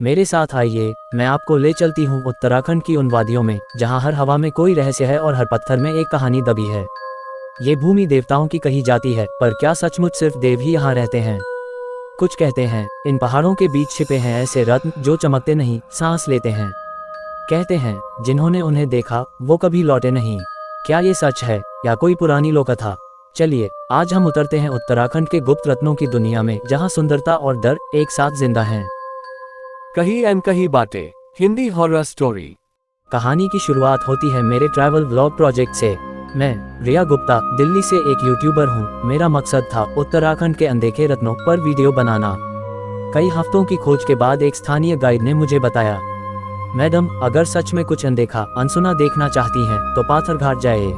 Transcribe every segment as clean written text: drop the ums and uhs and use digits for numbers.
मेरे साथ आइए, मैं आपको ले चलती हूँ उत्तराखंड की उन वादियों में जहाँ हर हवा में कोई रहस्य है और हर पत्थर में एक कहानी दबी है। ये भूमि देवताओं की कही जाती है, पर क्या सचमुच सिर्फ देव ही यहाँ रहते हैं? कुछ कहते हैं इन पहाड़ों के बीच छिपे हैं ऐसे रत्न जो चमकते नहीं, सांस लेते हैं। कहते हैं जिन्होंने उन्हें देखा वो कभी लौटे नहीं। क्या ये सच है या कोई पुरानी लोककथा? चलिए आज हम उतरते हैं उत्तराखंड के गुप्त रत्नों की दुनिया में, जहाँ सुंदरता और डर एक साथ जिंदा हैं। कही अनकही बातें, हिंदी हॉरर स्टोरी। कहानी की शुरुआत होती है मेरे ट्रैवल व्लॉग प्रोजेक्ट से। मैं रिया गुप्ता दिल्ली से एक यूट्यूबर हूँ। मेरा मकसद था उत्तराखंड के अनदेखे रत्नों पर वीडियो बनाना। कई हफ्तों की खोज के बाद एक स्थानीय गाइड ने मुझे बताया, मैडम अगर सच में कुछ अनदेखा अनसुना देखना चाहती हैं तो पाथरघाट जाइए।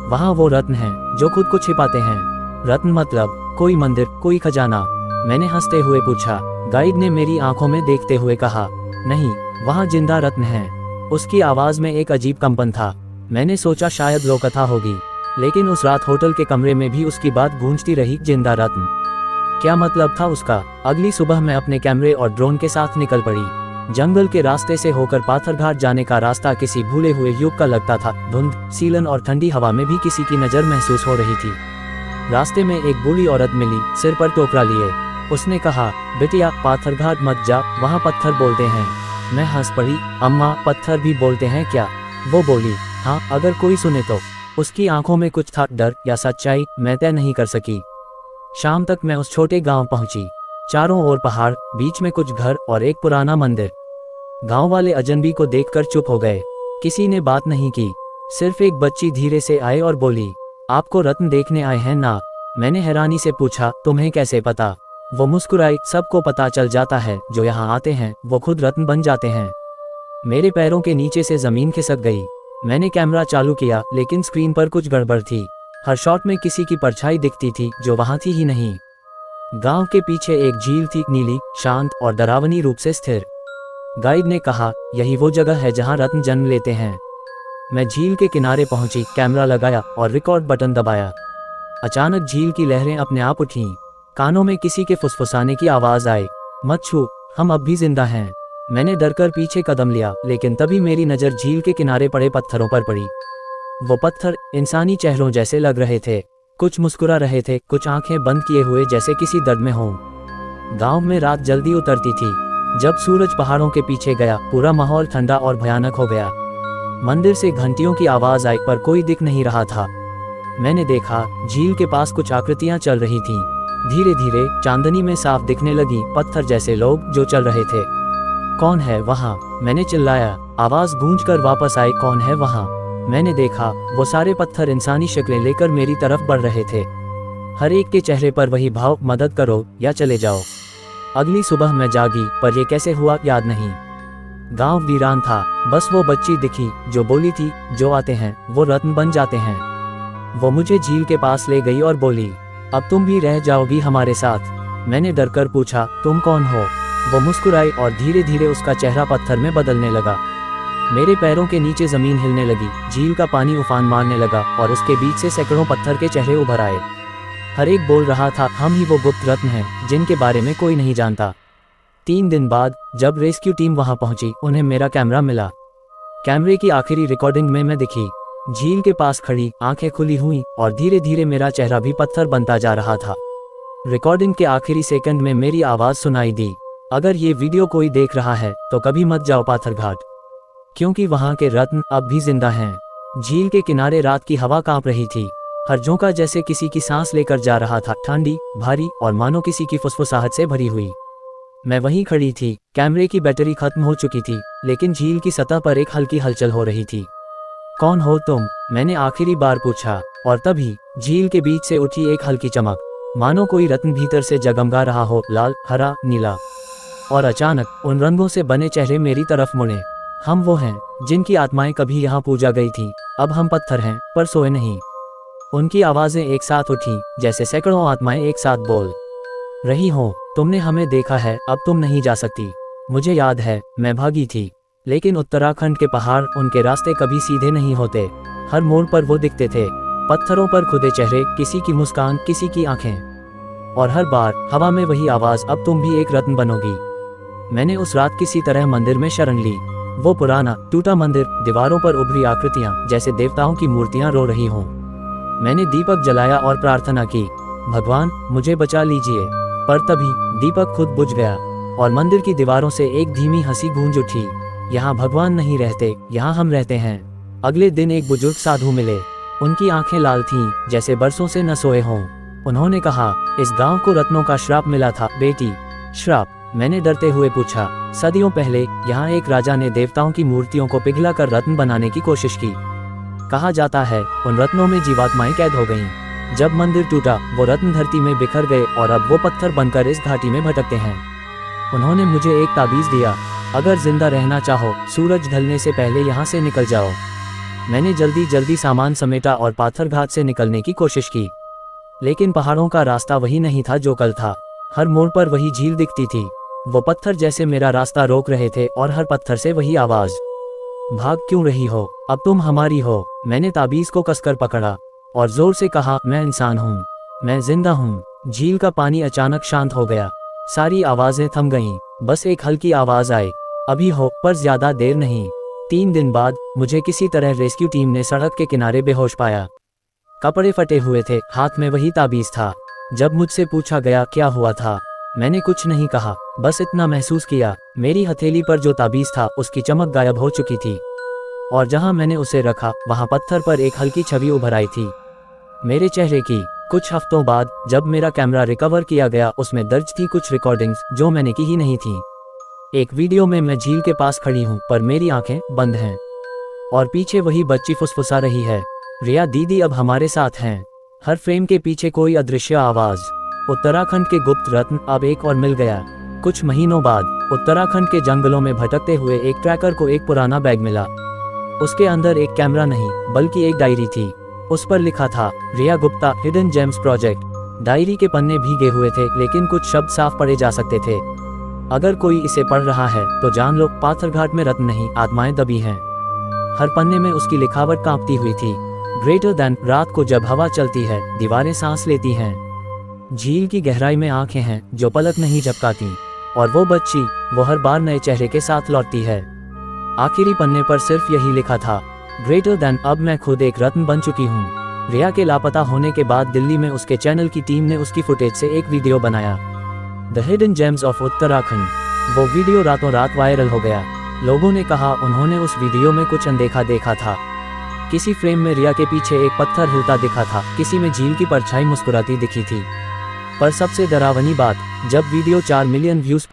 वहाँ वो रत्न हैं जो खुद को छिपाते हैं। रत्न मतलब कोई मंदिर, कोई खजाना? मैंने हंसते हुए पूछा। गाइड ने मेरी आंखों में देखते हुए कहा, नहीं, वहाँ जिंदा रत्न हैं। उसकी आवाज में एक अजीब कंपन था। मैंने सोचा शायद लोककथा होगी, लेकिन उस रात होटल के कमरे में भी उसकी बात गूंजती रही, जिंदा रत्न। क्या मतलब था उसका? अगली सुबह मैं अपने कैमरे और ड्रोन के साथ निकल पड़ी। जंगल के रास्ते से होकर पाथरघाट जाने का रास्ता किसी भूले हुए युग का लगता था। धुंध, सीलन और ठंडी हवा में भी किसी की नजर महसूस हो रही थी। रास्ते में एक बूढ़ी औरत मिली, सिर पर टोकरा लिए। उसने कहा, बेटिया पाथरघाट मत जा, वहाँ पत्थर बोलते हैं। मैं हंस पड़ी, अम्मा पत्थर भी बोलते हैं क्या? वो बोली, हाँ, अगर कोई सुने तो। उसकी आंखों में कुछ था, डर या सच्चाई, मैं तय नहीं कर सकी। शाम तक मैं उस छोटे गांव पहुंची। चारों ओर पहाड़, बीच में कुछ घर और एक पुराना मंदिर। गांव वाले अजनबी को देखकर चुप हो गए। किसी ने बात नहीं की। सिर्फ एक बच्ची धीरे से आई और बोली, आपको रत्न देखने आए हैं ना? मैंने हैरानी से पूछा, तुम्हें कैसे पता? वो मुस्कुराई, सबको पता चल जाता है, जो यहाँ आते हैं वो खुद रत्न बन जाते हैं। मेरे पैरों के नीचे से जमीन खिसक गई। मैंने कैमरा चालू किया, लेकिन स्क्रीन पर कुछ गड़बड़ थी। हर शॉट में किसी की परछाई दिखती थी जो वहां थी ही नहीं। गांव के पीछे एक झील थी, नीली, शांत और डरावनी रूप से स्थिर। गाइड ने कहा, यही वो जगह है जहां रत्न जन्म लेते हैं। मैं झील के किनारे पहुंची, कैमरा लगाया और रिकॉर्ड बटन दबाया। अचानक झील की लहरें अपने आप उठीं। कानों में किसी के फुसफुसाने की आवाज आई, मत छू, हम अब भी जिंदा हैं। मैंने डरकर पीछे कदम लिया, लेकिन तभी मेरी नज़र झील के किनारे पड़े पत्थरों पर पड़ी। वो पत्थर इंसानी चेहरों जैसे लग रहे थे। कुछ मुस्कुरा रहे थे, कुछ आंखें बंद किए हुए जैसे किसी दर्द में हों। गांव में रात जल्दी उतरती थी। जब सूरज पहाड़ों के पीछे गया, पूरा माहौल ठंडा और भयानक हो गया। मंदिर से घंटियों की आवाज आई, पर कोई दिख नहीं रहा था। मैंने देखा, झील के पास कुछ आकृतियां चल रही थीं। धीरे धीरे चांदनी में साफ दिखने लगी, पत्थर जैसे लोग जो चल रहे थे। कौन है वहाँ? मैंने चिल्लाया। आवाज गूंजकर वापस आई, कौन है वहाँ? मैंने देखा, वो सारे पत्थर इंसानी शक्लें लेकर मेरी तरफ बढ़ रहे थे। हर एक के चेहरे पर वही भाव, मदद करो या चले जाओ। अगली सुबह मैं जागी, पर यह कैसे हुआ याद नहीं। गांव वीरान था, बस वो बच्ची दिखी जो बोली थी, जो आते हैं वो रत्न बन जाते हैं। वो मुझे झील के पास ले गई और बोली, अब तुम भी रह जाओगी हमारे साथ। मैंने डरकर पूछा, तुम कौन हो? वो मुस्कुराई और धीरे धीरे उसका चेहरा पत्थर में बदलने लगा। मेरे पैरों के नीचे जमीन हिलने लगी, झील का पानी उफान मारने लगा और उसके बीच से सैकड़ों पत्थर के चेहरे उभर आए। हर एक बोल रहा था, हम ही वो गुप्त रत्न हैं जिनके बारे में कोई नहीं जानता। 3 दिन बाद जब रेस्क्यू टीम वहां पहुंची, उन्हें मेरा कैमरा मिला। कैमरे की आखिरी रिकॉर्डिंग में मैं दिखी, झील के पास खड़ी, आंखें खुली हुई और धीरे धीरे मेरा चेहरा भी पत्थर बनता जा रहा था। रिकॉर्डिंग के आखिरी सेकंड में मेरी आवाज सुनाई दी, अगर ये वीडियो कोई देख रहा है तो कभी मत जाओ पाथरघाट, क्योंकि वहाँ के रत्न अब भी जिंदा हैं। झील के किनारे रात की हवा कांप रही थी। हर झोंका जैसे किसी की सांस लेकर जा रहा था, ठंडी, भारी और मानो किसी की फुसफुसाहट से भरी हुई। मैं वहीं खड़ी थी, कैमरे की बैटरी खत्म हो चुकी थी, लेकिन झील की सतह पर एक हल्की हलचल हो रही थी। कौन हो तुम? मैंने आखिरी बार पूछा, और तभी झील के बीच से उठी एक हल्की चमक, मानो कोई रत्न भीतर से जगमगा रहा हो, लाल, हरा, नीला। और अचानक उन रंगों से बने चेहरे मेरी तरफ मुड़े। हम वो हैं जिनकी आत्माएं कभी यहाँ पूजा गई थीं। अब हम पत्थर हैं, पर सोए नहीं। उनकी आवाजें एक साथ उठी, जैसे सैकड़ों आत्माएं एक साथ बोल रही हों, तुमने हमें देखा है, अब तुम नहीं जा सकती। मुझे याद है, मैं भागी थी, लेकिन उत्तराखंड के पहाड़, उनके रास्ते कभी सीधे नहीं होते। हर मोड़ पर वो दिखते थे, पत्थरों पर खुदे चेहरे, किसी की मुस्कान, किसी की आंखें, और हर बार हवा में वही आवाज, अब तुम भी एक रत्न बनोगी। मैंने उस रात किसी तरह मंदिर में शरण ली। वो पुराना टूटा मंदिर, दीवारों पर उभरी आकृतियां जैसे देवताओं की मूर्तियां रो रही हों। मैंने दीपक जलाया और प्रार्थना की, भगवान मुझे बचा लीजिए। पर तभी दीपक खुद बुझ गया और मंदिर की दीवारों से एक धीमी हंसी गूंज उठी। यहाँ भगवान नहीं रहते, यहाँ हम रहते हैं। अगले दिन एक बुजुर्ग साधु मिले। उनकी आंखें लाल थीं जैसे बरसों से न सोए हों। उन्होंने कहा, इस गांव को रत्नों का श्राप मिला था बेटी। श्राप? मैंने डरते हुए पूछा। सदियों पहले यहाँ एक राजा ने देवताओं की मूर्तियों को पिघलाकर रत्न बनाने की कोशिश की। कहा जाता है उन रत्नों में जीवात्माएं कैद हो गईं। जब मंदिर टूटा वो रत्न धरती में बिखर गए और अब वो पत्थर बनकर इस घाटी में भटकते हैं। उन्होंने मुझे एक ताबीज दिया, अगर जिंदा रहना चाहो सूरज ढलने से पहले यहाँ से निकल जाओ। मैंने जल्दी जल्दी सामान समेटा और पाथर घाट से निकलने की कोशिश की, लेकिन पहाड़ों का रास्ता वही नहीं था जो कल था। हर मोड़ पर वही झील दिखती थी। वो पत्थर जैसे मेरा रास्ता रोक रहे थे और हर पत्थर से वही आवाज, भाग क्यों रही हो, अब तुम हमारी हो। मैंने ताबीज को कसकर पकड़ा और जोर से कहा, मैं इंसान हूँ, मैं जिंदा हूँ। झील का पानी अचानक शांत हो गया। सारी आवाजें थम गईं। बस एक हल्की आवाज आई, अभी हो, पर ज्यादा देर नहीं। 3 दिन बाद मुझे किसी तरह रेस्क्यू टीम ने सड़क के किनारे बेहोश पाया। कपड़े फटे हुए थे, हाथ में वही ताबीज था। जब मुझसे पूछा गया क्या हुआ था, मैंने कुछ नहीं कहा, बस इतना महसूस किया, मेरी हथेली पर जो ताबीज था उसकी चमक गायब हो चुकी थी और जहां मैंने उसे रखा वहां पत्थर पर एक हल्की छवि उभर आई थी, मेरे चेहरे की। कुछ हफ्तों बाद जब मेरा कैमरा रिकवर किया गया उसमें दर्ज थी कुछ रिकॉर्डिंग्स जो मैंने की ही नहीं थी। एक वीडियो में मैं झील के पास खड़ी हूँ पर मेरी आंखें बंद हैं और पीछे वही बच्ची फुसफुसा रही है, रिया दीदी अब हमारे साथ हैं। हर फ्रेम के पीछे कोई अदृश्य आवाज। उत्तराखंड के गुप्त रत्न अब एक और मिल गया। कुछ महीनों बाद उत्तराखंड के जंगलों में भटकते हुए एक ट्रैकर को एक पुराना बैग मिला। उसके अंदर एक कैमरा नहीं बल्कि एक डायरी थी। उस पर लिखा था, Riya Gupta, hidden gems project. Diary के पन्ने भीगे हुए थे लेकिन कुछ शब्द साफ पढ़े जा सकते थे। अगर कोई इसे पढ़ रहा है तो जान लो पाथरघाट में रत्न नहीं, आत्माएं दबी हैं। हर पन्ने में उसकी लिखावट कांपती हुई थी। ग्रेटर देन, रात को जब हवा चलती है दीवारें सांस लेती हैं। झील की गहराई में आंखें हैं जो पलक नहीं झपकाती और वो बच्ची, वो हर बार नए चेहरे के साथ लौटती है। आखिरी पन्ने पर सिर्फ यही लिखा था, ग्रेटर देन, अब मैं खुद एक रत्न बन चुकी हूँ। रिया के लापता होने के बाद दिल्ली में उसके चैनल की टीम ने उसकी फुटेज से एक वीडियो बनाया, the hidden gems of Uttarakhand. वो वीडियो रातों रात वायरल हो गया। लोगों ने कहा उन्होंने उस वीडियो में कुछ अनदेखा देखा था। किसी फ्रेम में रिया के पीछे एक पत्थर हिलता दिखा था, किसी में झील की परछाई मुस्कुराती दिखी थी। पर सबसे डरावनी बात, जब वीडियो 4 मिलियन व्यूज